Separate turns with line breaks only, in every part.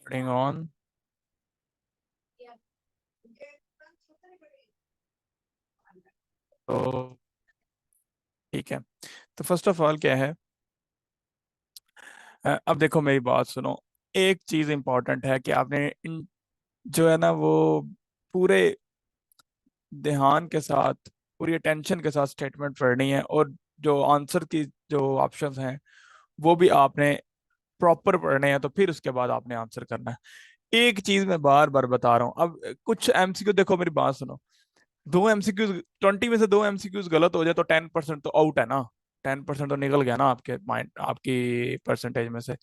Putting on. तो ठीक है, तो फर्स्ट ऑफ ऑल क्या है, अब देखो मेरी बात सुनो। एक चीज इंपॉर्टेंट है कि आपने जो है ना वो पूरे ध्यान के साथ, पूरी अटेंशन के साथ स्टेटमेंट पढ़नी है, और जो आंसर की जो ऑप्शंस हैं वो भी आपने प्रॉपर पढ़ने हैं, तो फिर उसके बाद आपने आंसर करना है। एक चीज मैं बार बार बता रहा हूँ, अब कुछ एमसीक्यू, देखो मेरी बात सुनो, 2 एमसीक्यूज 20 में से 2 एमसीक्यूज गलत हो जाए तो 10% तो आउट है ना। 10% तो निकल गया ना आपके माइंड, आपकी परसेंटेज में से।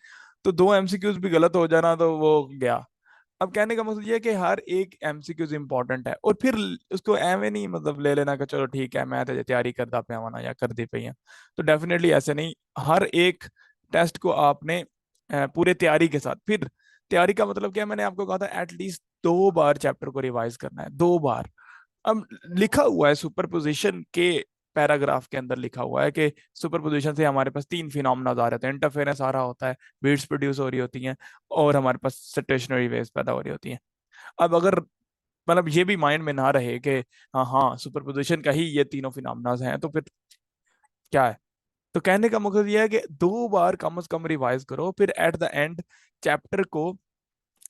तो 2 एमसीक्यूज भी गलत हो जाना तो वो गया। अब कहने का मतलब ये है कि हर एक एमसीक्यूज इंपॉर्टेंट है, और फिर उसको एवे नहीं मतलब ले लेना कि चलो ठीक है मैं तो तैयारी करता पे आवाना या कर दी पई है। तो डेफिनेटली ऐसे नहीं, हर एक टेस्ट को आपने पूरे तैयारी के साथ, फिर तैयारी का मतलब क्या है, मैंने आपको कहा था एटलीस्ट 2 बार चैप्टर को रिवाइज करना है, 2 बार। अब लिखा हुआ है सुपरपोजिशन के पैराग्राफ के अंदर लिखा हुआ है कि सुपरपोजिशन से हमारे पास 3 फिनोमेना आ रहे हैं, इंटरफेरेंस आ रहा होता है, बीट्स प्रोड्यूस हो रही होती हैं, और हमारे पास स्टेशनरी वेव्स पैदा हो रही होती हैं। अब अगर मतलब ये भी माइंड में ना रहे कि हाँ हाँ सुपरपोजिशन का ही ये तीनों फिनोमेना हैं, तो फिर क्या है। तो कहने का मकसद ये है कि 2 बार कम से कम रिवाइज करो, फिर एट द एंड चैप्टर को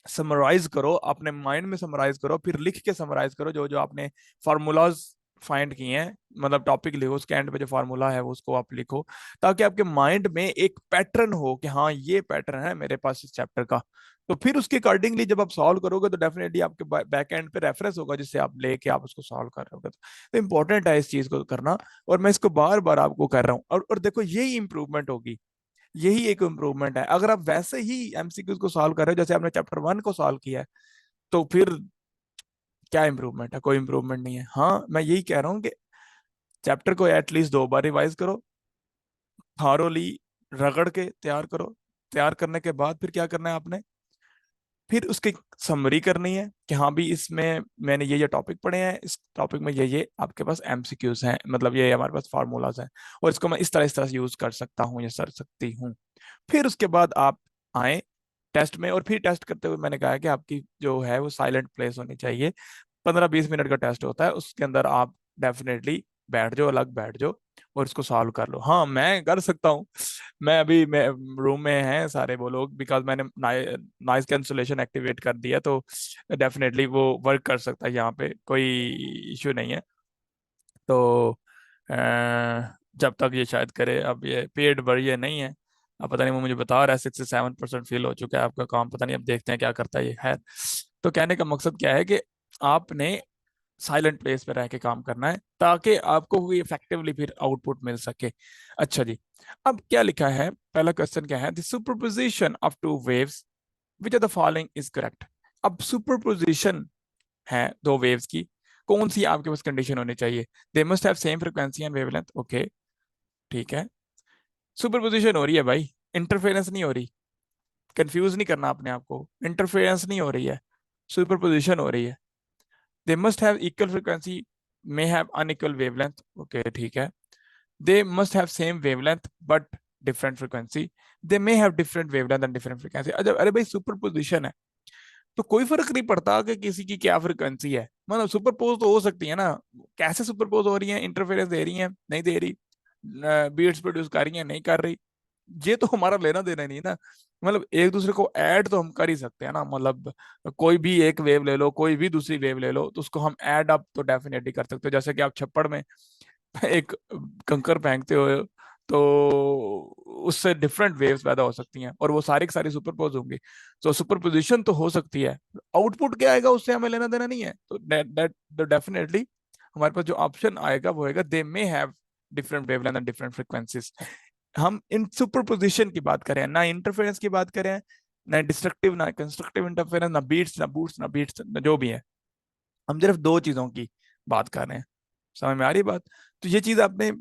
समराइज करो, अपने माइंड में समराइज करो, फिर लिख के समराइज करो जो जो आपने फार्मूलाज फाइंड किए हैं, मतलब टॉपिक लिखो, उसके एंड पे जो फार्मूला है वो उसको आप लिखो, ताकि आपके माइंड में एक पैटर्न हो कि हाँ ये पैटर्न है मेरे पास इस चैप्टर का। तो फिर उसके अकॉर्डिंगली जब आप सॉल्व करोगे तो डेफिनेटली आपके बैक एंड पे रेफरेंस होगा जिससे आप लेके आप उसको सॉल्व कर रहे होगे। तो इंपॉर्टेंट है इस चीज को करना, और मैं इसको बार बार आपको कर रहा हूँ, और देखो यही इंप्रूवमेंट होगी, यही एक इम्प्रूवमेंट है। अगर आप वैसे ही एमसीक्यूज को सॉल्व कर रहे हो जैसे आपने चैप्टर 1 को सॉल्व किया है, तो फिर क्या इम्प्रूवमेंट है, कोई इम्प्रूवमेंट नहीं है। हाँ मैं यही कह रहा हूँ कि चैप्टर को एटलीस्ट 2 बार रिवाइज करो, थारोली रगड़ के तैयार करो। तैयार करने के बाद फिर क्या करना है आपने, फिर उसकी समरी करनी है कि हाँ भी इसमें मैंने ये टॉपिक पढ़े हैं, इस टॉपिक में ये आपके पास एमसीक्यूज हैं, मतलब ये हमारे पास फार्मूलाज हैं, और इसको मैं इस तरह से यूज कर सकता हूँ या कर सकती हूँ। फिर उसके बाद आप आए टेस्ट में, और फिर टेस्ट करते हुए मैंने कहा है कि आपकी जो है वो साइलेंट प्लेस होनी चाहिए। 15-20 मिनट का टेस्ट होता है, उसके अंदर आप डेफिनेटली बैठ जाओ, अलग बैठ जाओ, और इसको सॉल्व कर लो। हाँ मैं कर सकता हूँ, मैं रूम में हैं सारे वो लोग, बिकॉज मैंने नॉइज कैंसलेशन एक्टिवेट कर दिया, तो डेफिनेटली वो वर्क कर सकता है, यहाँ पे कोई इश्यू नहीं है। तो जब तक ये शायद करे, अब ये पेड बढ़िया नहीं है, अब पता नहीं, वो मुझे बता रहा है 67% फिल हो चुका है आपका काम, पता नहीं अब देखते हैं क्या करता है ये है। तो कहने का मकसद क्या है कि आपने साइलेंट प्लेस पे रह के काम करना है, ताकि आपको भी इफेक्टिवली फिर आउटपुट मिल सके। अच्छा जी, अब क्या लिखा है, पहला क्वेश्चन क्या है, the superposition of two waves which are the following is correct. अब सुपरपोजिशन है 2 वेव्स की, कौन सी आपके पास कंडीशन होनी चाहिए, they must have same frequency and wavelength. Okay ठीक है, सुपरपोजिशन हो रही है भाई, इंटरफेरेंस नहीं हो रही, कंफ्यूज नहीं करना अपने आप को, इंटरफेरेंस नहीं हो रही है, सुपरपोजिशन हो रही है। They must have equal frequency, may have unequal wavelength. Okay ठीक है, they must have same wavelength but different frequency, they may have different wavelength and different frequency. अरे अरे भाई सुपरपोजिशन है तो कोई फर्क नहीं पड़ता कि किसी की क्या फ्रीक्वेंसी है, मतलब सुपरपोज तो हो सकती है ना। कैसे सुपरपोज हो रही है, इंटरफेरेंस दे रही है नहीं दे रही, बीट्स प्रोड्यूस कर रही है नहीं कर रही, ये तो हमारा लेना देना नहीं ना। मतलब एक दूसरे को ऐड तो हम कर ही सकते हैं ना, मतलब कोई भी एक वेव ले लो, कोई भी दूसरी वेव ले लो, तो उसको हम ऐड अप तो डेफिनेटली कर सकते हो। जैसे कि आप छप्पड़ में एक कंकर फेंकते हो, तो उससे डिफरेंट वेव्स पैदा हो सकती हैं, और वो सारी की सारी सुपरपोज होंगी। तो सुपरपोजिशन तो हो सकती है, आउटपुट क्या आएगा उससे हमें लेना देना नहीं है। तो दैट डेफिनेटली हमारे पास जो ऑप्शन आएगा वो आएगा, they may have different wavelength and different frequencies. हम इन सुपरपोजिशन की बात करें, ना इंटरफेरेंस की बात करें, ना डिस्ट्रक्टिव ना कंस्ट्रक्टिव इंटरफेरेंस, ना बीट्स ना बूट्स ना बीट्स, जो भी है, हम सिर्फ 2 चीजों की बात कर रहे हैं। समझ में आ रही बात। तो ये चीज आपने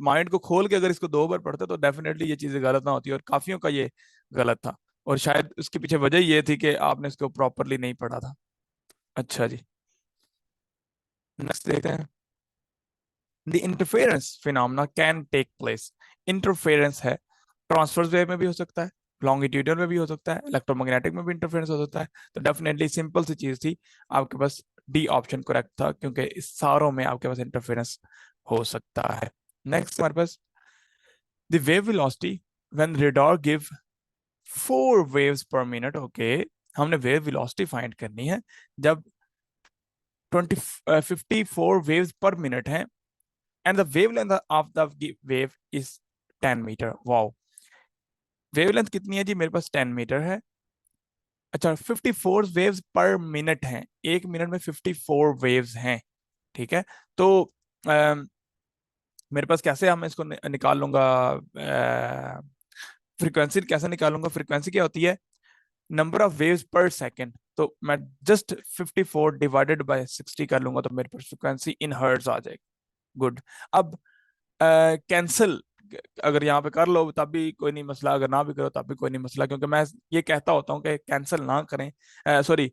माइंड को खोल के अगर इसको 2 बार पढ़ते तो डेफिनेटली ये चीजें गलत ना होती, और काफियों का ये गलत था, और शायद उसके पीछे वजह ये थी कि आपने इसको प्रॉपरली नहीं पढ़ा था। अच्छा जी, नेक्स्ट देखते हैं। The interference phenomena can take place. Interference है, ट्रांसवर्स वेव में भी हो सकता है, लॉन्गिट्यूडल में भी हो सकता है, इलेक्ट्रोमैग्नेटिक में भी इंटरफेरेंस हो सकता है। तो डेफिनेटली सिंपल सी चीज थी, आपके पास डी ऑप्शन करेक्ट था, क्योंकि इस सारों में आपके पास इंटरफेरेंस हो सकता है। नेक्स्ट हमारे पास the wave velocity when radar give 4 waves per minute. Okay, हमने वेव वेलोसिटी फाइंड करनी है जब 54 वेव्स पर मिनट है, and the wavelength of the wave is 10 metre. Wow, wavelength कितनी है जी? मेरे पास 10 मीटर है। अच्छा, 54 वेव्स पर मिनट हैं, 1 मिनट में 54 वेव्स हैं। ठीक है, तो मेरे पास कैसे हम इसको निकाल लूंगा, फ्रीक्वेंसी कैसे निकालूंगा? फ्रीक्वेंसी क्या होती है? नंबर ऑफ वेव्स पर सेकेंड। तो मैं जस्ट 54 डिवाइडेड बाय 60 कर लूंगा, तो मेरे पास फ्रीक्वेंसी इन हर्ट्ज आ जाएगी। गुड। अब कैंसिल अगर यहाँ पे कर लो तब भी कोई नहीं मसला, अगर ना भी करो तब भी कोई नहीं मसला, क्योंकि मैं ये कहता होता हूँ कि कैंसिल ना करें। सॉरी,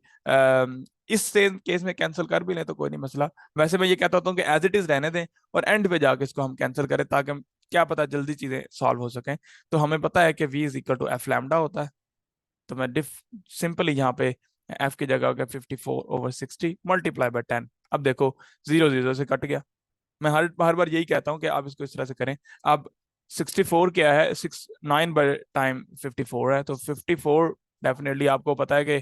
इस सेम केस में कैंसिल कर भी लें तो कोई नहीं मसला। वैसे मैं ये कहता होता हूँ कि एज इट इज रहने दें, और एंड पे जाके इसको हम कैंसिल करें, ताकि हम क्या पता जल्दी चीजें सॉल्व हो सकें। तो हमें पता है कि v is equal to F lambda होता है। तो मैं डिफ सिंपली यहाँ पे एफ की जगह हो गया 54/60 मल्टीप्लाई बाय 10। अब देखो, जीरो जीरो से कट गया। मैं हर हर बार यही कहता हूँ कि आप इसको इस तरह से करें। अब 64 क्या है? 9 बाय टाइम 54 है, तो 54 डेफिनेटली आपको पता है कि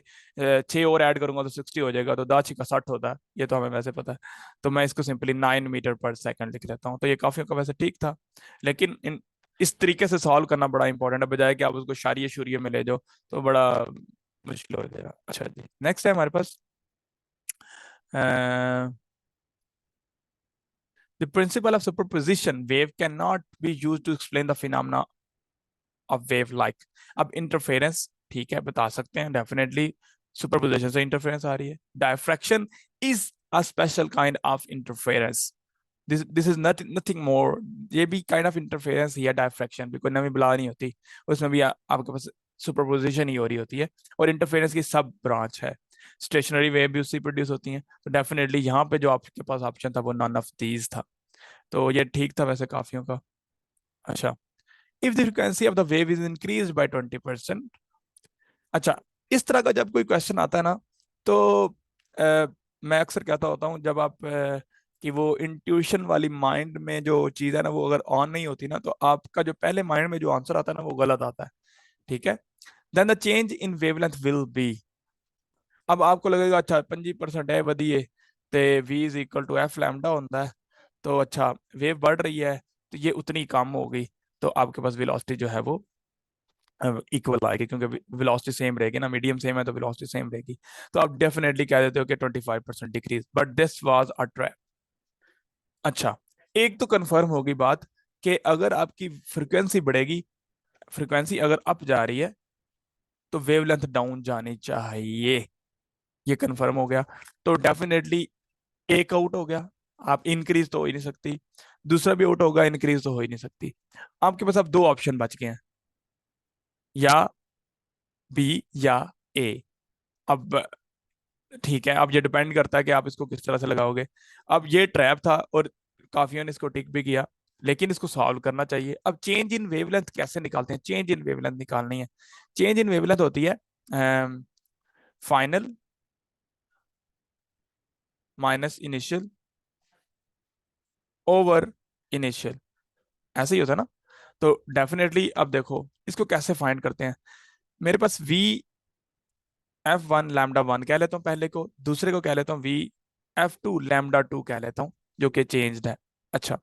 6 और ऐड करूंगा तो 60 हो जाएगा, तो 10×6 = 60 होता है, ये तो हमें वैसे पता है। तो मैं इसको सिंपली 9 मीटर पर सेकंड लिख देता हूँ। तो ये काफी का वैसे ठीक था, लेकिन इस तरीके से सॉल्व करना बड़ा इंपॉर्टेंट है, बजाय कि आप उसको शारिय शुरिय में ले जाओ तो बड़ा मुश्किल हो जाएगा। अच्छा जी, नेक्स्ट है हमारे पास the principle of superposition wave cannot be used to explain the phenomena of wave like। अब इंटरफेरेंस ठीक है बता सकते हैं, डेफिनेटली सुपरपोजिशन से इंटरफेरेंस आ रही है। Diffraction is a special kind of interference, this is not nothing more. ये भी काइंड ऑफ इंटरफेरेंस ही है, डायफ्रैक्शन भी कोई नवी बला नहीं होती, उसमें भी आपके पास सुपरपोजिशन ही हो रही होती है। और इंटरफेरेंस की सब ब्रांच है, स्टेशनरी वेव भी उससे प्रोड्यूस होती हैं। तो डेफिनेटली यहाँ पे जो आपके पास ऑप्शन था वो नॉन ऑफ दीज था। तो ये ठीक था वैसे काफियों का। अच्छा, if the frequency of the wave is increase by 20%। अच्छा, इस तरह का जब कोई क्वेश्चन आता है ना, तो मैं अक्सर कहता होता हूँ, जब आप कि वो इंट्यूशन वाली माइंड में जो चीज है ना, वो अगर ऑन नहीं होती ना, तो आपका जो पहले माइंड में जो आंसर आता है ना, वो गलत आता है। ठीक है, then the change in wavelength will be. अब आपको लगेगा अच्छा 25% है वधिए, ते v is equal to F lambda होता है, तो अच्छा वेव बढ़ रही है तो ये उतनी कम होगी, तो आपके पास वेलोसिटी जो है वो इक्वल आएगी, क्योंकि वेलोसिटी सेम रहेगी ना, मीडियम सेम है तो वेलोसिटी सेम रहेगी। तो आप डेफिनेटली कह देते हो कि 25% decrease, but this was a trap. अच्छा, एक तो कंफर्म होगी बात कि अगर आपकी फ्रिक्वेंसी बढ़ेगी, फ्रिक्वेंसी अगर अप जा रही है तो वेवलेंथ डाउन जानी चाहिए, ये कंफर्म हो गया। तो डेफिनेटली एक आउट हो गया, आप इंक्रीज तो हो ही नहीं सकती, दूसरा भी आउट होगा, इंक्रीज तो हो ही नहीं सकती। आपके पास अब दो ऑप्शन बच गए हैं, या बी या ए। अब ठीक है, अब ये डिपेंड करता है कि आप इसको किस तरह से लगाओगे। अब ये ट्रैप था और काफियों ने इसको टिक भी किया, लेकिन इसको सॉल्व करना चाहिए। अब चेंज इन वेवलेंथ कैसे निकालते हैं? चेंज इन वेवलेंथ निकालनी है। चेंज इन वेवलेंथ होती है final minus initial over initial, ऐसे ही होता है ना। तो डेफिनेटली अब देखो इसको कैसे फाइंड करते हैं। मेरे पास वी F1 λ1 कह लेता हूँ पहले को, दूसरे को कह लेता हूँ V F2 λ2 कह लेता हूँ, जो कि चेंज्ड है। अच्छा,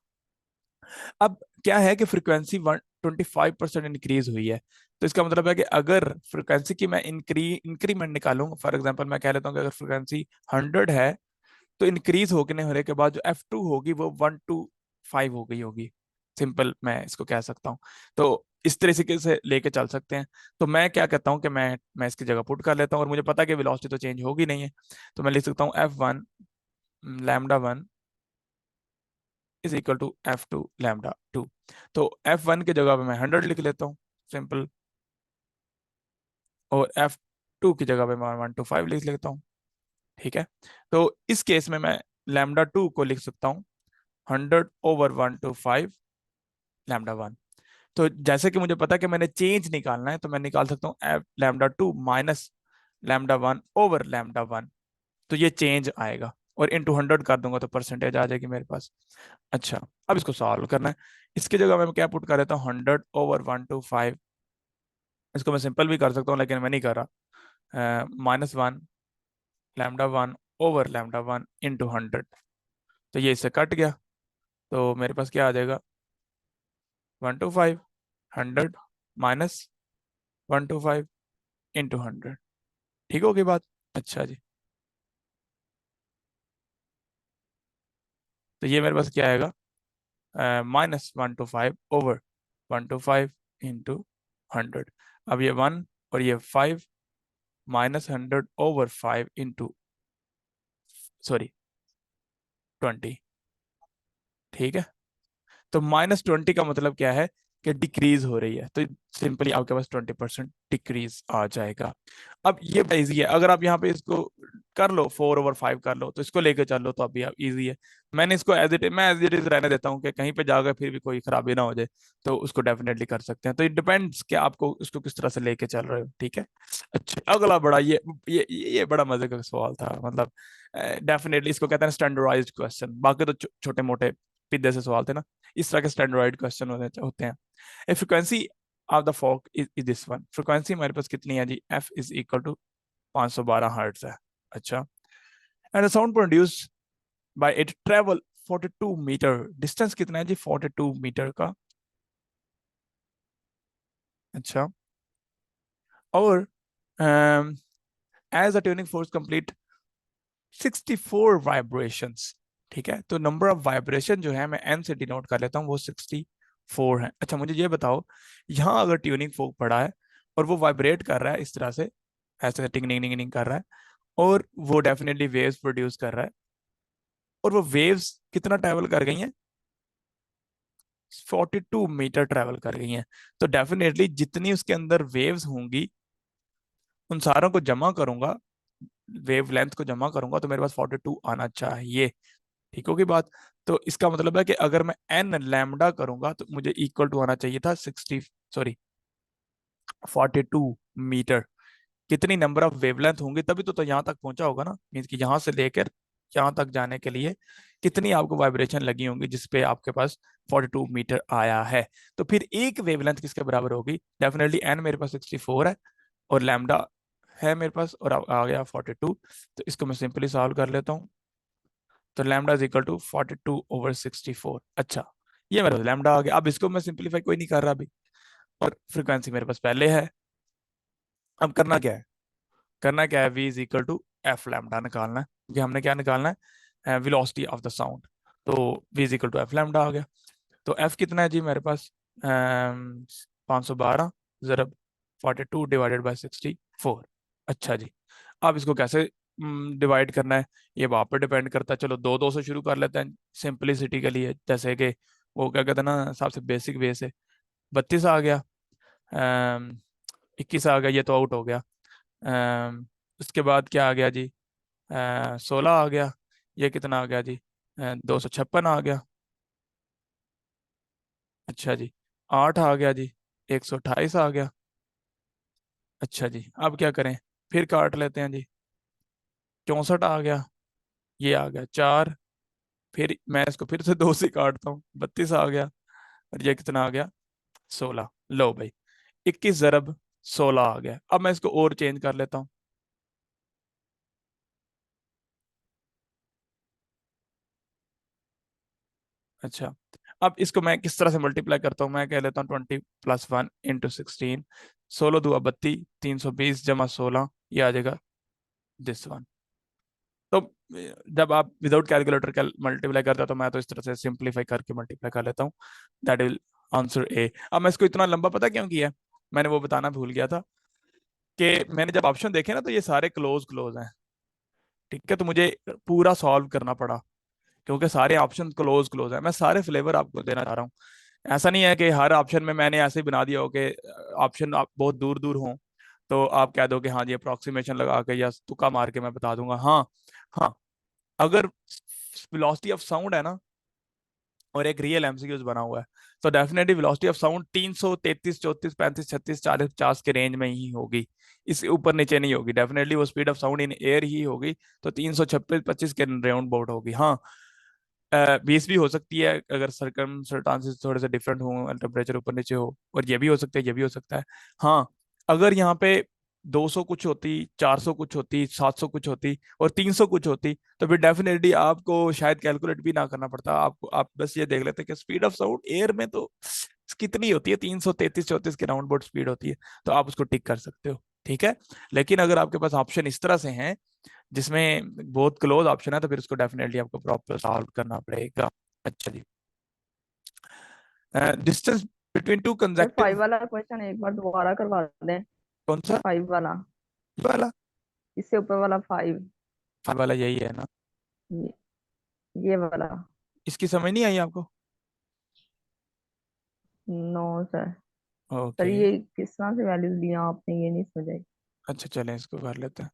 अब क्या है कि फ्रीक्वेंसी 25% इंक्रीज हुई है, तो इसका मतलब है कि अगर फ्रीक्वेंसी की मैं इंक्रीमेंट निकालूं, फॉर एग्जांपल मैं कह लेता हूँ कि अगर फ्रीक्वेंसी 100 है, तो इंक्रीज होने के बाद जो F2 होगी वो 1 to 5 हो गई होगी। सिंपल मैं इसको कह सकता हूँ। तो इस तरीके से लेके चल सकते हैं। तो मैं क्या कहता हूँ कि मैं इसकी जगह पुट कर लेता हूँ, और मुझे पता है कि वेलोसिटी तो चेंज होगी नहीं है, तो मैं लिख सकता हूँ F1 λ1 is equal to F2 λ2। तो F1 की जगह पे मैं 100 लिख लेता हूँ, सिंपल, और F2 की जगह पे मैं 1 to 5 लिख लेता हूँ। ठीक है, तो इस केस में मैं λ2 को लिख सकता हूँ 100/1 to 5 λ1। तो जैसे कि मुझे पता है कि मैंने चेंज निकालना है, तो मैं निकाल सकता हूँ F lambda two minus lambda one over lambda one. तो ये चेंज आएगा, और इंटू 100 कर दूंगा तो परसेंटेज आ जाएगी मेरे पास। अच्छा, अब इसको सॉल्व करना है। इसकी जगह मैं क्या पुट कर देता हूँ, 100/125। इसको मैं सिंपल भी कर सकता हूँ, लेकिन मैं नहीं कर रहा। -1 lambda one over lambda one into 100। तो ये इससे कट गया, तो मेरे पास क्या आ जाएगा, 125, 100 माइनस 125 इंटू 100। ठीक होगी बात। अच्छा जी, तो ये मेरे पास क्या आएगा, -125 ओवर 125 इंटू 100। अब ये 1 और ये 5, -100/5 इंटू, सॉरी, 20। ठीक है, तो -20 का मतलब क्या है कि डिक्रीज हो रही है, तो सिंपली आपके पास 20% डिक्रीज आ जाएगा। अब ये इजी है, अगर आप यहाँ पे इसको कर लो 4/5 कर लो, तो इसको लेके चल लो, तो अभी आप इजी है। मैंने इसको एज इट इज रहने देता हूँ कि कहीं पे जाकर फिर भी कोई खराबी ना हो जाए, तो उसको डेफिनेटली कर सकते हैं। तो इट डिपेंड्स कि आपको उसको किस तरह से लेके चल रहे हो। ठीक है। अच्छा, अगला बड़ा ये बड़ा मजे का सवाल था, मतलब डेफिनेटली इसको कहते हैं स्टैंडर्डाइज्ड क्वेश्चन। बाकी तो छोटे मोटे पिद्दे से सवाल थे ना, इस तरह के स्टैंडर्डाइज्ड क्वेश्चन होते हैं। A frequency of the fork is this one. Frequency हमारे पास कितनी है जी, f is equal to 512 hertz है। अच्छा, and the sound produce by it travel 42 metre. Distance कितना है जी, 42 मीटर का। अच्छा, और as the tuning fork complete 64 vibrations. ठीक है, तो नंबर ऑफ वाइब्रेशन जो है मैं एन से डिनोट कर लेता हूँ, वो 64 है। अच्छा, मुझे ये बताओ, यहाँ अगर ट्यूनिंग फोक पड़ा है और वो वाइब्रेट कर रहा है इस तरह से, ऐसे टिंग टिंग टिंग टिंग कर रहा है, और वो डेफिनेटली वेव्स प्रोड्यूस कर रहा है, और वो वेव्स कितना ट्रैवल कर गई हैं, 42 मीटर ट्रैवल कर गई हैं। तो डेफिनेटली जितनी उसके अंदर वेव्स होंगी, उन सारों को जमा करूंगा, वेव लेंथ को जमा करूंगा, तो मेरे पास 42 आना चाहिए। ठीक होगी बात। तो इसका मतलब है कि अगर मैं एन लैम्डा करूंगा, तो मुझे इक्वल टू आना चाहिए था 60, सॉरी, 42 मीटर। कितनी नंबर ऑफ वेवलेंथ होंगी, तभी तो यहाँ तक पहुंचा होगा ना, मीन्स कि यहाँ से लेकर यहाँ तक जाने के लिए कितनी आपको वाइब्रेशन लगी होंगी, जिसपे आपके पास 42 मीटर आया है। तो फिर एक वेवलेंथ किसके बराबर होगी, डेफिनेटली एन मेरे पास 64 है, और लैम्डा है मेरे पास, और आ गया 42। तो इसको मैं सिंपली सॉल्व कर लेता हूँ। तो लैम्डा इज इक्वल टू 42/64। अच्छा, ये मेरे पास लैम्डा आ गया। अब इसको मैं सिंपलीफाई कोई नहीं कर रहा अभी, और फ्रीक्वेंसी मेरे पास पहले है। अब करना क्या है, v is equal to F lambda निकालना है, क्योंकि हमने क्या निकालना है, वेलोसिटी ऑफ द साउंड। तो v is equal to F lambda आ गया। तो f कितना है जी मेरे पास, 512 ज़रब 42/64। अच्छा जी, अब इसको कैसे डिवाइड करना है, ये वहां पर डिपेंड करता है। चलो दो दो से शुरू कर लेते हैं सिंपलिसिटी के लिए, जैसे कि वो क्या कहते हैं ना, सबसे बेसिक वे से। 32 आ गया, 21 आ गया, ये तो आउट हो गया। उसके बाद क्या आ गया जी, 16 आ गया, ये कितना आ गया जी, 256 आ गया। अच्छा जी, 8 आ गया जी, 128 आ गया। अच्छा जी, अब क्या करें, फिर काट लेते हैं जी। 64 आ गया, ये आ गया 4, फिर मैं इसको फिर से 2 से काटता हूँ, 32 आ गया, और ये कितना आ गया, 16। लो भाई, 21 ज़रब 16 आ गया। अब मैं इसको और चेंज कर लेता हूँ। अच्छा, अब इसको मैं किस तरह से मल्टीप्लाई करता हूँ, मैं कह लेता हूँ 20+1 × 16, 16×2 = 32, 320 + 16, ये आ जाएगा दिस वन। तो जब आप विदाउट कैलकुलेटर का मल्टीप्लाई करते हो, तो मैं तो इस तरह से सिंपलीफाई करके मल्टीप्लाई कर लेता हूँ। That will answer A. अब मैं इसको इतना लंबा पता क्यों किया है? मैंने वो बताना भूल गया था कि मैंने जब ऑप्शन देखे ना, तो ये सारे क्लोज क्लोज हैं। ठीक है, तो मुझे पूरा सॉल्व करना पड़ा, क्योंकि सारे ऑप्शन क्लोज क्लोज है। मैं सारे फ्लेवर आपको देना चाह रहा हूँ। ऐसा नहीं है कि हर ऑप्शन में मैंने ऐसे ही बना दिया हो कि ऑप्शन आप बहुत दूर दूर हों, तो आप कह दो कि हाँ जी अप्रोक्सीमेशन लगा के या तुक्का मार के मैं बता दूंगा। हाँ, हाँ, अगर वेलोसिटी ऑफ साउंड है ना, और एक रियल एमसीक्यूज बना हुआ है। तो डेफिनेटली वेलोसिटी ऑफ साउंड 333, 34, 35, 36, 40, 50 के रेंज में ही होगी, इससे ऊपर नीचे नहीं होगी। डेफिनेटली वो speed of sound in air ही होगी, तो 326-25 के राउंड बाउट होगी। हाँ, 20 भी हो सकती है अगर सर्कमस्टांसेस थोड़े से डिफरेंट हो, टेम्परेचर ऊपर नीचे हो, और ये भी हो सकता है, ये भी हो सकता है। हाँ, अगर यहाँ पे 200 कुछ होती, 400 कुछ होती, 700 कुछ होती और 300 कुछ होती, तो फिर डेफिनेटली आपको शायद कैलकुलेट भी ना करना पड़ता आपको, आप बस ये देख लेते कि स्पीड ऑफ साउंड एयर में तो कितनी होती है, 333-34 के राउंड बोट स्पीड होती है, तो आप उसको टिक कर सकते हो। ठीक है, लेकिन अगर आपके पास ऑप्शन इस तरह से हैं जिसमें बहुत क्लोज ऑप्शन है, तो फिर उसको डेफिनेटली आपको प्रॉपर सॉल्व करना पड़ेगा। अच्छा जी, distance between two
sir
consecutive.
5 वाला क्वेश्चन एक बार दोबारा करवा दें।
कौन सा
5 वाला,
वाला?
इससे ऊपर वाला 5।
वाला यही है ना?
ये, ये वाला।
इसकी समझ नहीं आई आपको?
No sir. सर
ओके,
ये किस तरह से वैल्यूज दिया आपने, ये नहीं समझ आई।
अच्छा चलें इसको कर लेते हैं।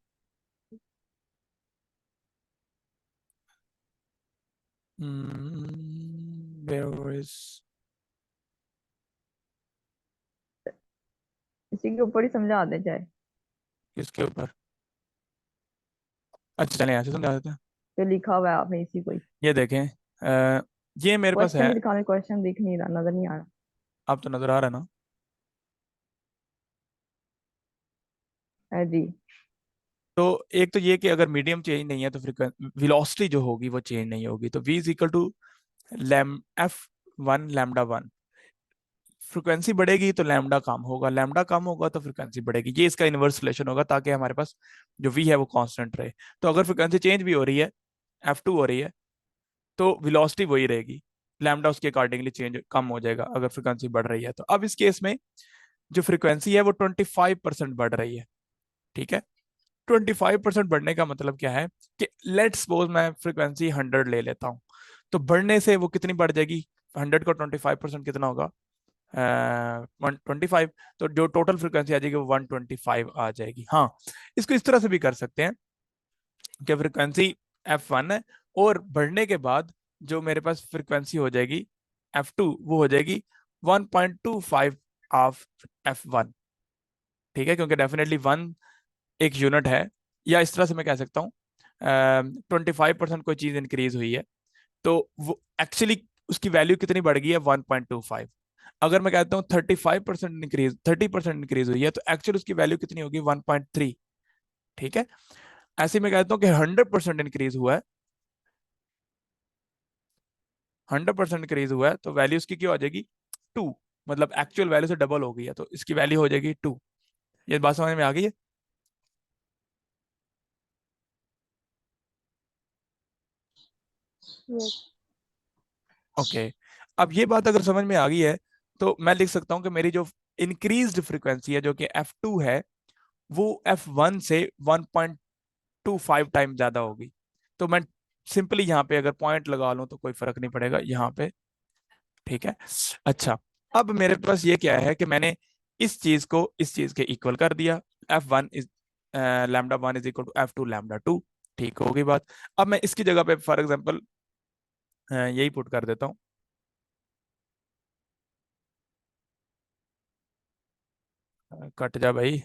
there is,
इसी के ऊपर ही समझा दें चाहे।
किसके ऊपर? अच्छा चलें ऐसे समझा देते हैं।
जो लिखा हुआ है आपने इसी को ही।
ये देखें, ये मेरे पास
क्वेश्चन
है,
ही दिखा रहे, क्वेश्चन दिख नहीं रहा, नजर नहीं आ रहा।
आप तो नजर आ रहा है ना?
है जी।
तो एक तो ये कि अगर मीडियम चेंज नहीं है तो वेलोसिटी जो होगी वो चेंज नहीं होगी, तो v is equal to lam F one lambda one. Frequency बढ़ेगी तो लैम्डा कम होगा, लैम्डा कम होगा तो फ्रिक्वेंसी बढ़ेगी, ये इसका इनवर्स रिलेशन होगा, ताकि हमारे पास जो v है वो कांस्टेंट रहे। तो अगर फ्रिक्वेंसी चेंज भी हो रही है, f2 हो रही है, तो वेलोसिटी वही रहेगी, लैम्डा उसके अकॉर्डिंगली चेंज कम हो जाएगा अगर फ्रिक्वेंसी बढ़ रही है। तो अब इस केस में जो फ्रिक्वेंसी है वो 25% बढ़ रही है। ठीक है, 25% बढ़ने का मतलब क्या है कि लेट सपोज मैं फ्रिक्वेंसी 100 ले लेता हूँ, तो बढ़ने से वो कितनी बढ़ जाएगी, 100 का 25% कितना होगा, 125। तो जो टोटल फ्रिक्वेंसी आ जाएगी वो 125 आ जाएगी। हाँ, इसको इस तरह से भी कर सकते हैं कि फ्रिक्वेंसी f1 है, और बढ़ने के बाद जो मेरे पास फ्रिक्वेंसी हो जाएगी f2, वो हो जाएगी 1.25 ऑफ f1। ठीक है, क्योंकि डेफिनेटली वन एक यूनिट है। या इस तरह से मैं कह सकता हूँ, 25% कोई चीज इंक्रीज हुई है, तो वो एक्चुअली उसकी वैल्यू कितनी बढ़ गई है, 1.25। अगर मैं कहता हूँ 35% इंक्रीज, 30% इंक्रीज हुई है, तो एक्चुअली उसकी वैल्यू कितनी होगी, 1.3। ठीक है, ऐसे ही मैं कहता हूँ कि 100% इंक्रीज हुआ है, 100% इंक्रीज हुआ है, तो वैल्यू उसकी क्या हो जाएगी, 2। मतलब एक्चुअल वैल्यू से डबल हो गई है, तो इसकी वैल्यू हो जाएगी 2। ये बात समझ में आ गई है? ओके, अब ये बात अगर समझ में आ गई है, तो मैं लिख सकता हूँ कि मेरी जो इंक्रीज्ड फ्रीक्वेंसी है जो कि f2 है, वो f1 से 1.25 टाइम ज्यादा होगी। तो मैं सिंपली यहाँ पे अगर पॉइंट लगा लूँ तो कोई फर्क नहीं पड़ेगा यहाँ पे। ठीक है, अच्छा, अब मेरे पास ये क्या है कि मैंने इस चीज को इस चीज के इक्वल कर दिया, f1 is lambda one is equal to f2 lambda two. ठीक होगी बात। अब मैं इसकी जगह पे फॉर एग्जांपल यही पुट कर देता हूँ, कट जा भाई,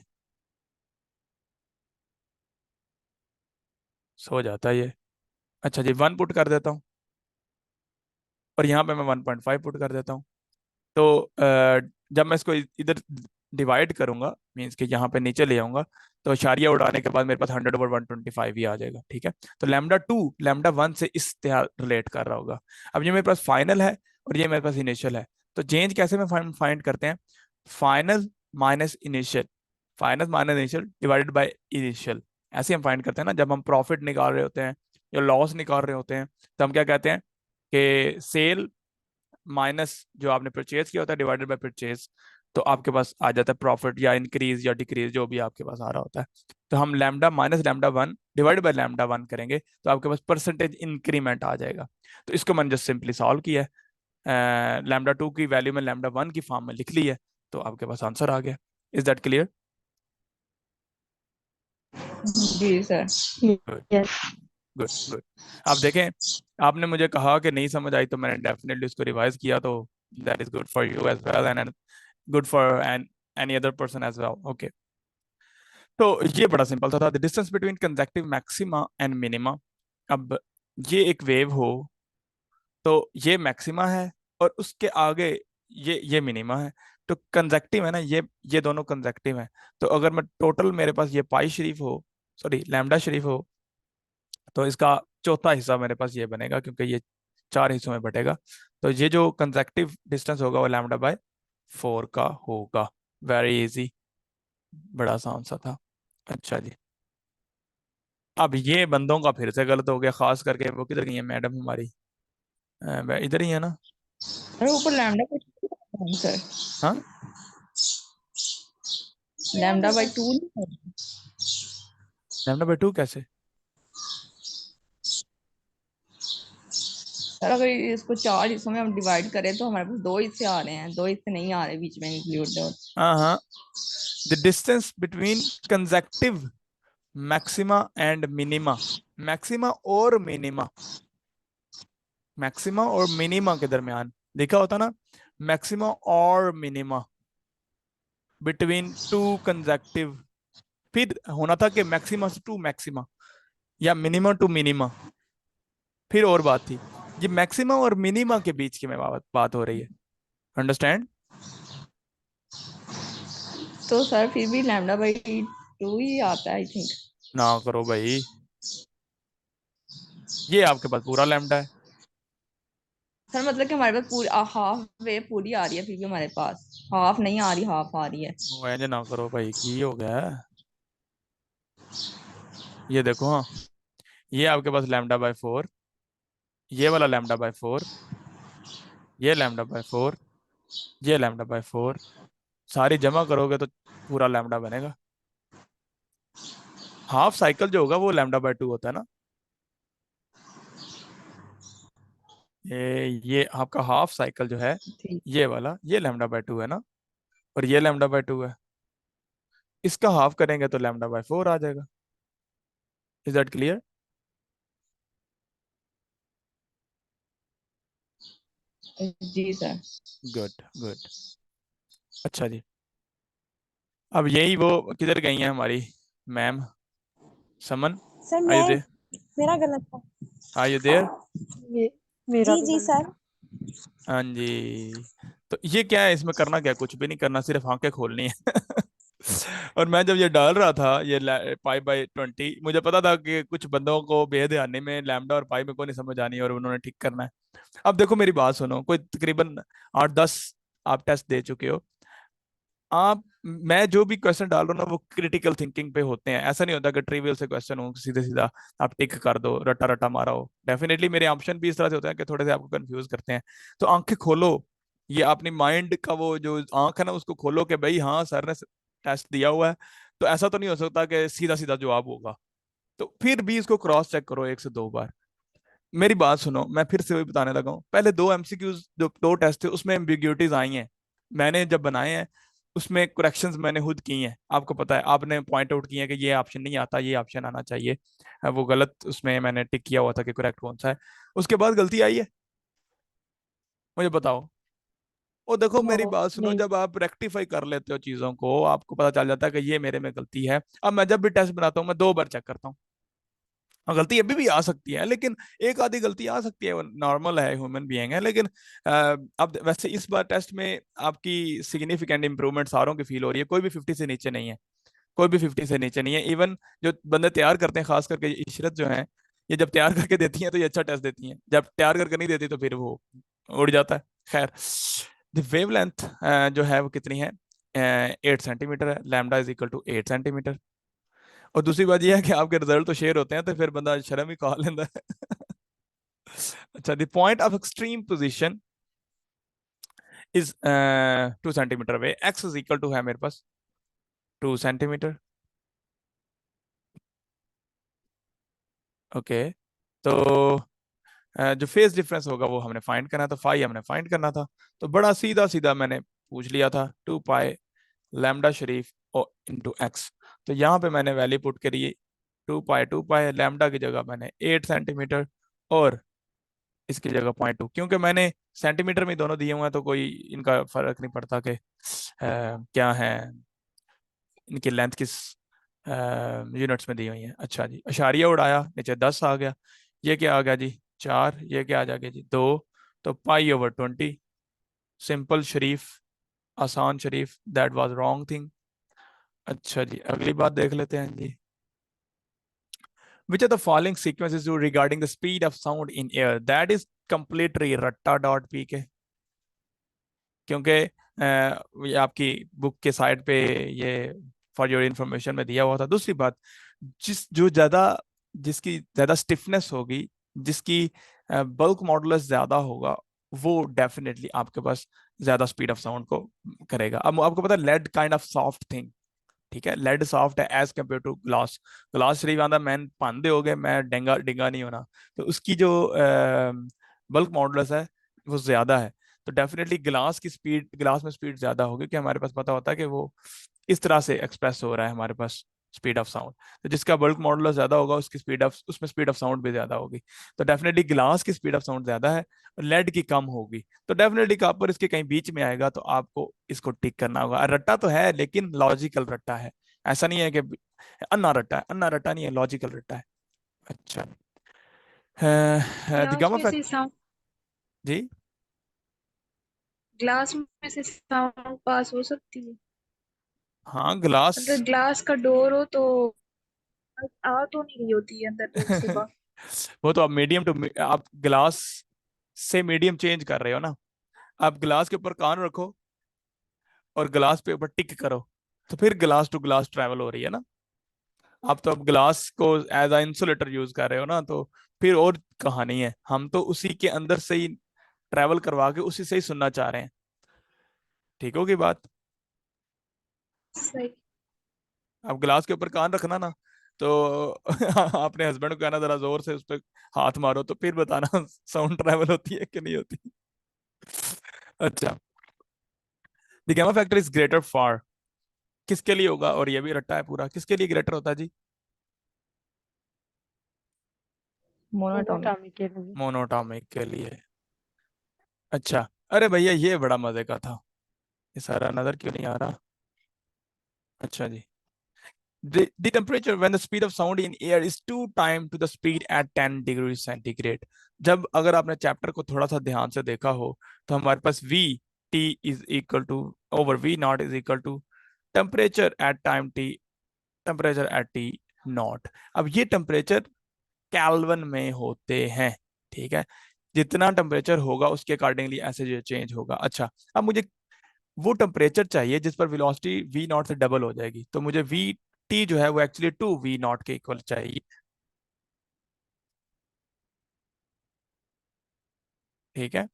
सो जाता है ये। अच्छा जी, 1 पुट कर देता हूँ, और यहाँ पे मैं 1.5 पुट कर देता हूँ। तो जब मैं इसको इधर डिवाइड करूंगा, मीन्स कि यहाँ पे नीचे ले आऊंगा, तो इशारिया उड़ाने के बाद मेरे पास 100/125 ही आ जाएगा। ठीक है, तो लैम्डा 2 लैम्डा 1 से इस तरह रिलेट कर रहा होगा। अब ये मेरे पास फाइनल है और ये मेरे पास इनिशियल है, तो चेंज कैसे में फाइंड करते हैं, final minus initial, final minus initial divided by initial. ऐसे हम फाइंड करते हैं ना, जब हम प्रॉफिट निकाल रहे होते हैं या लॉस निकाल रहे होते हैं, तो हम क्या कहते हैं कि सेल माइनस जो आपने परचेज किया होता है डिवाइडेड बाय परचेज, तो आपके पास आ जाता है प्रॉफिट या इंक्रीज या डिक्रीज, जो भी आपके पास आ रहा होता है। तो हम lambda minus lambda 1 divide by lambda 1 करेंगे, तो आपके पास परसेंटेज इंक्रीमेंट आ जाएगा। तो इसको मैंने जस्ट सिंपली सॉल्व किया है, लैम्डा 2 की वैल्यू में लैम्डा 1 की फॉर्म में लिख ली है, तो आपके पास आंसर आ गया। Is that clear?
जी सर। यस।
Good good. आप देखें, आपने मुझे कहा कि नहीं समझ आई तो मैंने डेफिनेटली उसको रिवाइज किया, तो that is good for you as well and good for an any other person as well. Okay, तो ये बड़ा सिंपल था the distance between consecutive maxima and minima. अब ये एक वेव हो तो ये मैक्सिमा है और उसके आगे ये मिनिमा है, तो कंजेक्टिव है ना, ये दोनों कंजेक्टिव है। तो अगर मैं टोटल मेरे पास ये पाई शरीफ हो, सॉरी लैम्डा शरीफ हो, तो इसका चौथा हिस्सा मेरे पास ये बनेगा क्योंकि ये चार हिस्सों में बटेगा। तो ये जो कंजेक्टिव डिस्टेंस होगा वो लैम्डा बाय 4 का होगा। वेरी इजी, बड़ा आसान सा था। अच्छा जी, अब ये बंदों का फिर से गलत हो गया, खास करके वो किधर गई है मैडम हमारी? इधर ही है ना?
अरे ऊपर लैम्डा बाई सर,
हाँ,
lambda by two.
Lambda by 2 कैसे?
सर अगर इसको चार हिस्सों में हम डिवाइड करें तो हमारे पास दो हिस्से आ रहे हैं, दो हिस्से नहीं आ रहे बीच में इंक्लूड।
हाँ हाँ, the distance between conjunctive maxima and minima, maxima और मिनिमा, मैक्सिमा और मिनिमा के दरमियान लिखा होता ना, मैक्सिमा और मिनिमा बिटवीन टू कंजेक्टिव। फिर होना था कि मैक्सिमा से टू मैक्सिमा या मिनिमा टू मिनिमा, फिर और बात थी। ये मैक्सिमा और मिनिमा के बीच की में बात हो रही है। अंडरस्टैंड?
तो सर फिर भी लैम्डा बाई टू ही आता है आई थिंक।
ना करो भाई, ये आपके पास पूरा लैम्डा है।
सर मतलब कि हमारे पास पूरी हाफ वे पूरी आ रही है, फिर भी हमारे पास हाफ नहीं आ रही, हाफ आ रही है।
वो ऐसे ना करो भाई, की हो गया है? ये देखो, हाँ, ये आपके पास लैम्डा बाय 4, ये वाला लैम्डा बाय 4, ये लैम्डा बाय 4, ये लैम्डा बाय 4, सारी जमा करोगे तो पूरा लैम्डा बनेगा। हाफ साइकिल जो होगा वो लैम्डा बाय 2 होता है ना। ये आपका हाफ साइकिल जो है,
ठीक।
ये वाला ये लैम्डा बाय 2 है ना, और ये लैम्डा बाय 2 है। इसका हाफ करेंगे तो लैम्डा बाय 4 आ जाएगा। Is that clear?
जी सर।
Good good. अच्छा जी, अब यही वो किधर गई हैं हमारी मैम? समन,
सर
आर यू
मैं,
देयर?
मेरा गलत था।
Are you there?
ये मेरा जी भी जी गलत सर।
हाँ जी, तो ये क्या है, इसमें करना क्या है? कुछ भी नहीं करना, सिर्फ आंखें खोलनी है। और मैं जब ये डाल रहा था ये पाई बाय 20, मुझे पता था कि कुछ बंदों को बेध्यानी में लैम्डा और पाई में को नहीं समझ आनी है और उन्होंने ठीक करना है। अब देखो मेरी बात सुनो, कोई तकरीबन 8-10 आप टेस्ट दे चुके हो। आप, मैं जो भी क्वेश्चन डाल रहा हूँ ना वो क्रिटिकल थिंकिंग पे होते हैं। ऐसा नहीं होता कि ट्रिवियल से क्वेश्चन हो सीधे सीधा आप टिक कर दो, रटा रटा मारा हो। डेफिनेटली मेरे ऑप्शन भी इस तरह से होते हैं कि थोड़े से आपको कंफ्यूज करते हैं। तो आंखें खोलो, ये अपनी माइंड का वो जो आंख है ना उसको खोलो कि भाई हाँ सर ने टेस्ट दिया हुआ है, तो ऐसा तो नहीं हो सकता कि सीधा सीधा जवाब होगा। तो फिर भी इसको क्रॉस चेक करो 1 से 2 बार। मेरी बात सुनो, मैं फिर से वही बताने लगा हूँ। पहले 2 MCQs जो 2 टेस्ट थे उसमें एम्बिग्यूटीज आई हैं, मैंने जब बनाए हैं उसमें करेक्शंस मैंने खुद की हैं। आपको पता है, आपने पॉइंट आउट किया कि ये ऑप्शन नहीं आता, ये ऑप्शन आना चाहिए। वो गलत उसमें मैंने टिक किया हुआ था कि करेक्ट कौन सा है। उसके बाद गलती आई है, मुझे बताओ। और देखो मेरी
नो
बात सुनो,
नहीं।
जब आप रेक्टिफाई कर लेते हो चीजों को, आपको पता चल जाता है कि ये मेरे में गलती है। अब मैं जब भी टेस्ट बनाता हूँ मैं 2 बार चेक करता हूँ। हाँ, गलती अभी भी आ सकती है, लेकिन एक आधी गलती आ सकती है, वो नॉर्मल है, ह्यूमन बीइंग है। लेकिन अब वैसे इस बार टेस्ट में आपकी सिग्निफिकेंट इंप्रूवमेंट सारों की फील हो रही है, कोई भी 50 से नीचे नहीं है, कोई भी 50 से नीचे नहीं है। इवन जो बंदे तैयार करते हैं, खास करके ये इशरत जो है, ये जब तैयार करके देती हैं तो ये अच्छा टेस्ट देती हैं, जब तैयार करके नहीं देती तो फिर वो उड़ जाता है। खैर, द वेवलेंथ जो है वो कितनी है? 8 सेंटीमीटर है, lambda is equal to 8 centimetre. और दूसरी बात यह है कि आपके रिजल्ट तो शेयर होते हैं तो फिर बंदा शर्म ही खा लेता है। अच्छा, the point of extreme position is 2 centimetre away, X is equal to है मेरे पास 2 सेंटीमीटर। ओके, तो जो फेस डिफरेंस होगा वो हमने फाइंड करना था, फाई हमने फाइंड करना था। तो बड़ा सीधा सीधा मैंने पूछ लिया था, 2 पाई लैम्डा शरीफ और इंटू एक्स। तो यहाँ पे मैंने वैल्यू पुट करी 2 पाई लैम्डा की जगह मैंने 8 सेंटीमीटर और इसकी जगह 0.2, क्योंकि मैंने सेंटीमीटर में दोनों दिए हुए हैं तो कोई इनका फर्क नहीं पड़ता कि क्या है, इनकी लेंथ किस यूनिट्स में दी हुई है। अच्छा जी, अशारिया उड़ाया, नीचे 10 आ गया, ये क्या आ गया जी 4, ये क्या आ जाएगा जी 2, तो पाई/20। सिंपल शरीफ, आसान शरीफ, दैट वाज रॉन्ग थिंग। अच्छा जी, अगली बात देख लेते हैं जी। Which of the following sequences do regarding the speed of sound in air? That is completely रट्टा डॉट पी के, क्योंकि ये आपकी बुक के साइड पे ये फॉर योर इंफॉर्मेशन में दिया हुआ था। दूसरी बात, जिसकी ज्यादा स्टिफनेस होगी, जिसकी बल्क मॉडुलस ज्यादा होगा, वो डेफिनेटली आपके पास ज्यादा स्पीड ऑफ साउंड को करेगा। अब आपको पता है lead kind of soft thing, ठीक है, लेड सॉफ्ट है as compare to glass. Glass शरीफ आंदा मैन पांदे हो गए, मैं डेंगा डिंगा नहीं होना, तो उसकी जो बल्क मॉडुलस है वो ज्यादा है। तो डेफिनेटली ग्लास में स्पीड ज्यादा होगी, कि हमारे पास पता होता है कि वो इस तरह से एक्सप्रेस हो रहा है हमारे पास स्पीड ऑफ साउंड। तो जिसका बल्क मॉडुलस ज्यादा होगा उसमें स्पीड ऑफ साउंड भी ज्यादा होगी। तो डेफिनेटली ग्लास की स्पीड ऑफ साउंड ज्यादा है और लेड की कम होगी। तो डेफिनेटली कॉपर इसके कहीं बीच में आएगा, तो आपको इसको टिक करना होगा। रट्टा तो है लेकिन लॉजिकल रट्टा है, ऐसा नहीं है कि अन्ना रट्टा है, अन्ना रट्टा नहीं है, लॉजिकल रट्टा है। अच्छा,
ग्लास
दिगामा
में
फैक्ट
से साउंड
जी।
ग्लास में से साउंड पास हो सकती है।
हाँ ग्लास
अगर ग्लास का डोर हो तो आ तो नहीं रही होती है अंदर तक से बाहर।
वो तो आप ग्लास से मीडियम चेंज कर रहे हो ना। आप ग्लास के ऊपर कान रखो और ग्लास पे ऊपर टिक करो, तो फिर ग्लास टू ग्लास ट्रैवल हो रही है ना। आप तो अब ग्लास को एज अ इंसुलेटर यूज कर रहे हो ना, तो फिर और कहानी है। हम तो उसी के अंदर से ही ट्रैवल करवा के उसी से ही सुनना चाह रहे हैं। ठीक होगी बात।
सही।
अब ग्लास के ऊपर कान रखना ना, तो अपने हस्बैंड को कहना जरा जोर से उस पर हाथ मारो, तो फिर बताना साउंड ट्रैवल होती है कि नहीं होती। अच्छा, the gamma factor is greater for, किसके लिए होगा, और ये भी रट्टा है पूरा, किसके लिए ग्रेटर होता है जी?
मोनोटोमिक।
मोनोटॉमिक के लिए।
मोनोटॉमिक के लिए। अच्छा, अरे भैया ये बड़ा मजे का था, ये सारा नजर क्यों नहीं आ रहा। अच्छा जी, the temperature when the speed of sound in air is 2 times to the speed at 10 degree centigrade. जब अगर आपने चैप्टर को थोड़ा सा ध्यान से देखा हो, तो हमारे पास v t is equal to over v naught is equal to temperature at time T, temperature at T naught. अब ये टेम्परेचर कैल्विन में होते हैं, ठीक है, जितना टेम्परेचर होगा उसके अकॉर्डिंगली ऐसे जो चेंज होगा। अच्छा, अब मुझे वो टेम्परेचर चाहिए जिस पर वेलोसिटी वी नॉट से डबल हो जाएगी, तो मुझे वी टी जो है वो एक्चुअली 2 v नॉट के इक्वल चाहिए। ठीक है,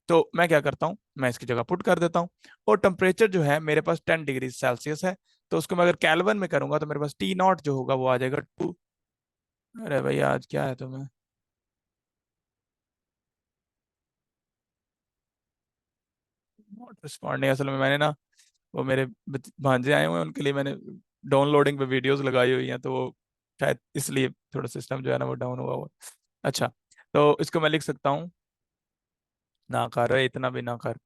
तो मैं क्या करता हूँ, मैं इसकी जगह पुट कर देता हूँ, और टेम्परेचर जो है मेरे पास 10 डिग्री सेल्सियस है, तो उसको मैं अगर कैल्विन में करूंगा तो मेरे पास टी नॉट जो होगा वो आ जाएगा 2। अरे भैया आज क्या है तुम्हें, नॉट रिस्पॉन्डिंग। असल में मैंने ना, वो मेरे भांजे आए हुए हैं, उनके लिए मैंने डाउनलोडिंग पे वीडियोस लगाई हुई हैं, तो वो शायद इसलिए थोड़ा सिस्टम जो है ना वो डाउन हुआ हुआ। अच्छा, तो इसको मैं लिख सकता हूँ, ना कर रहे इतना भी ना कर।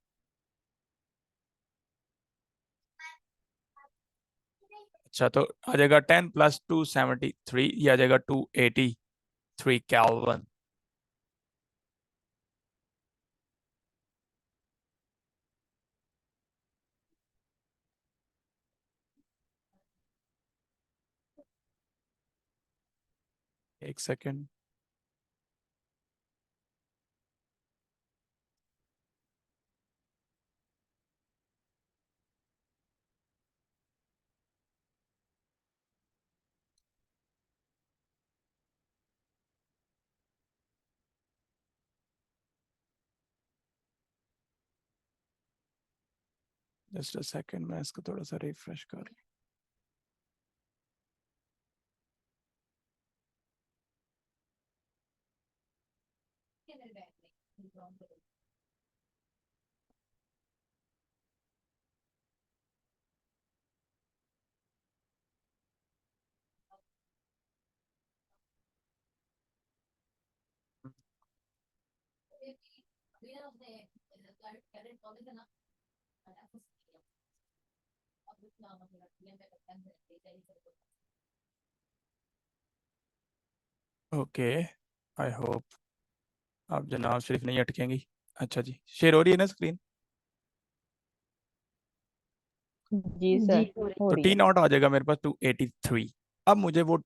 अच्छा, तो आ जाएगा 10 + 2 73, ये आ जाएगा 283 कैल्विन। एक सेकेंड, जस्ट अ सेकेंड, मैं इसको थोड़ा सा रिफ्रेश कर लूं। ओके, आई होप आप जनाब शरीफ नहीं अटकेंगी। अच्छा जी, शेयर हो रही है ना स्क्रीन?
जी सर, हो
तो
रही
टी
है।
नॉट आ जाएगा मेरे पास 283। अब मुझे वो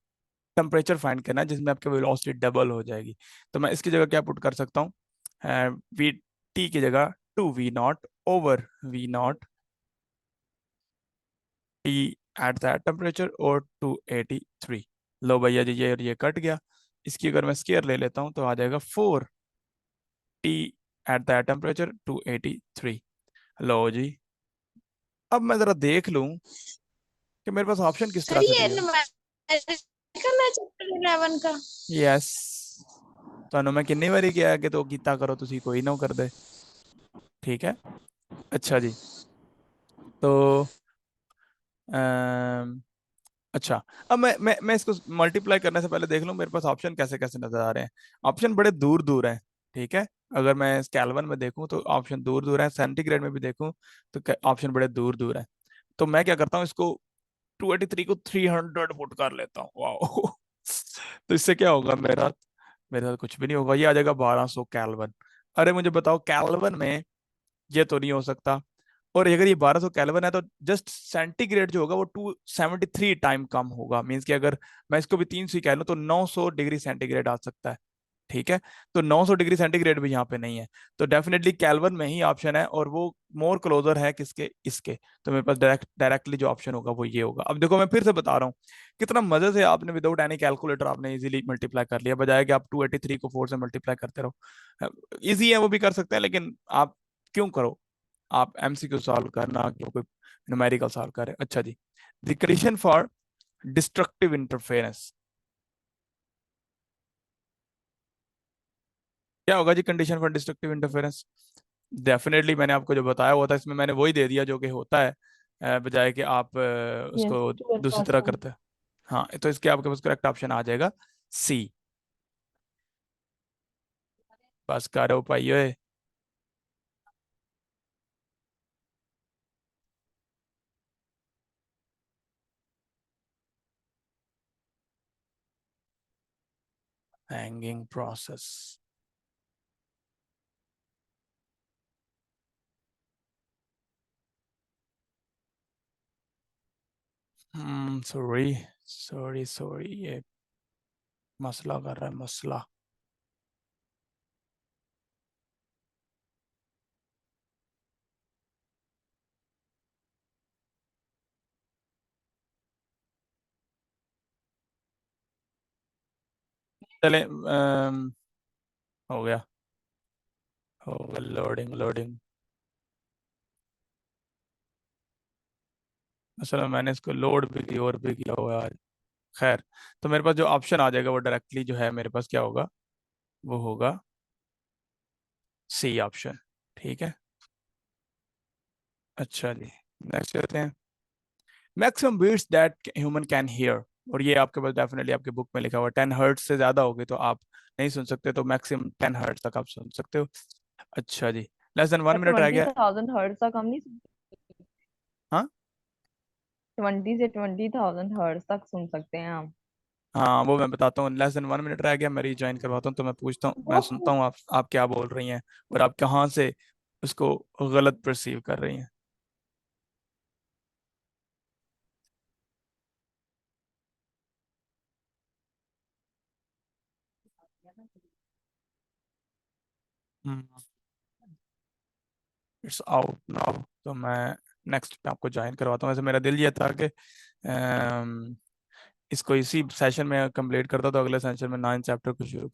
टेम्परेचर फाइंड करना है जिसमें आपकी वेलोसिटी डबल हो जाएगी। तो मैं इसकी जगह क्या पुट कर सकता हूँ? वी टी की जगह 2v0 over v0 T at that temperature और 283। लो भैया जी, ये और ये कट गया। इसकी अगर मैं स्केयर ले लेता हूँ तो आ जाएगा 4t एट दैट टेम्परेचर 283। लो जी, अब मैं जरा देख लूं कि मेरे पास ऑप्शन किस तरह
सर
से
ये
दिया।
न्यूमेरिकल है चैप्टर 11 का।
यस, ਤੁਹਾਨੂੰ मैं किन्नी बारी किया कि तो कीता करो, तुसी कोई ना कर दे। ठीक है, अच्छा जी। तो अम, अच्छा, अब मैं इसको मल्टीप्लाई करने से पहले देख लूं मेरे पास ऑप्शन कैसे कैसे नजर आ रहे हैं। ऑप्शन बड़े दूर दूर हैं। ठीक है, अगर मैं केल्विन में देखूं तो ऑप्शन दूर दूर है, सेंटीग्रेड में भी देखूं तो ऑप्शन बड़े दूर दूर है। तो मैं क्या करता हूँ, इसको 283 को 300 पुट कर लेता हूँ। वाह तो इससे क्या होगा, मेरे साथ कुछ भी नहीं होगा, ये आ जाएगा 1200 केल्विन। अरे मुझे बताओ, केल्विन में ये तो नहीं हो सकता। और अगर ये 1200 केल्विन है तो जस्ट सेंटीग्रेड जो होगा वो 273 टाइम कम होगा। मीन्स कि अगर मैं इसको भी 300 ही कह लूं तो 900 डिग्री सेंटीग्रेड आ सकता है। ठीक है, तो 900 डिग्री सेंटीग्रेड भी यहाँ पे नहीं है। तो डेफिनेटली केल्विन में ही ऑप्शन है, और वो मोर क्लोजर है किसके, इसके। तो मेरे पास डायरेक्टली जो ऑप्शन होगा वो ये होगा। अब देखो, मैं फिर से बता रहा हूँ, कितना मजे से आपने विदाउट एनी कैलकुलेटर आपने इजीली मल्टीप्लाई कर लिया, बजाय कि आप 283 को 4 से मल्टीप्लाई करते रहो। इजी है, वो भी कर सकते हैं, लेकिन आप क्यों करो, आप एमसीक्यू सॉल्व करना, क्यों कोई न्यूमेरिकल सॉल्व करे। अच्छा जी, the condition for destructive interference क्या होगा जी? Condition for destructive interference, definitely मैंने आपको जो बताया हुआ था इसमें मैंने वही दे दिया जो कि होता है, बजाय कि आप
यस,
उसको
ट्रू एंड
दूसरी
फॉल्स
तरह
होगा।
करते हैं। हाँ, तो इसके आपके पास करेक्ट ऑप्शन आ जाएगा सी। बस करो पाइयो। Hanging process, sorry sorry sorry, ये मसला कर रहा है मसला। चले, हो गया, हो गया, लोडिंग लोडिंग। असल में मैंने इसको लोड भी किया और भी किया हुआ है आज। खैर, तो मेरे पास जो ऑप्शन आ जाएगा वो डायरेक्टली जो है मेरे पास क्या होगा, वो होगा सी ऑप्शन। ठीक है, अच्छा जी, नेक्स्ट करते हैं। Maximum beats that human can hear, और ये आपके पास डेफिनेटली आपके बुक में लिखा हुआ है। 10 हर्ट्ज से ज्यादा होगी तो आप नहीं सुन सकते, तो मैक्सिमम 10 हर्ट्ज तक आप सुन सकते हो। अच्छा जी, less than one
sir
minute रह गया।
20,000 हर्ट्ज तक हम नहीं,
हाँ
20 से 20,000 हर्ट्ज तक सुन सकते हैं हम।
हाँ, वो मैं बताता हूँ। लेस देन 1 मिनट रह गया, मैं रिज्वाइन करवाता हूँ। तो मैं पूछता हूँ, मैं सुनता हूँ आप क्या बोल रही हैं और आप कहाँ से उसको गलत परसीव कर रही हैं। It's out now. तो मैं नेक्स्ट पे आपको ज्वाइन करवाता हूँ। वैसे मेरा दिल ये था कि इसको इसी सेशन में कंप्लीट करता, तो अगले सेशन में 9 चैप्टर को शुरू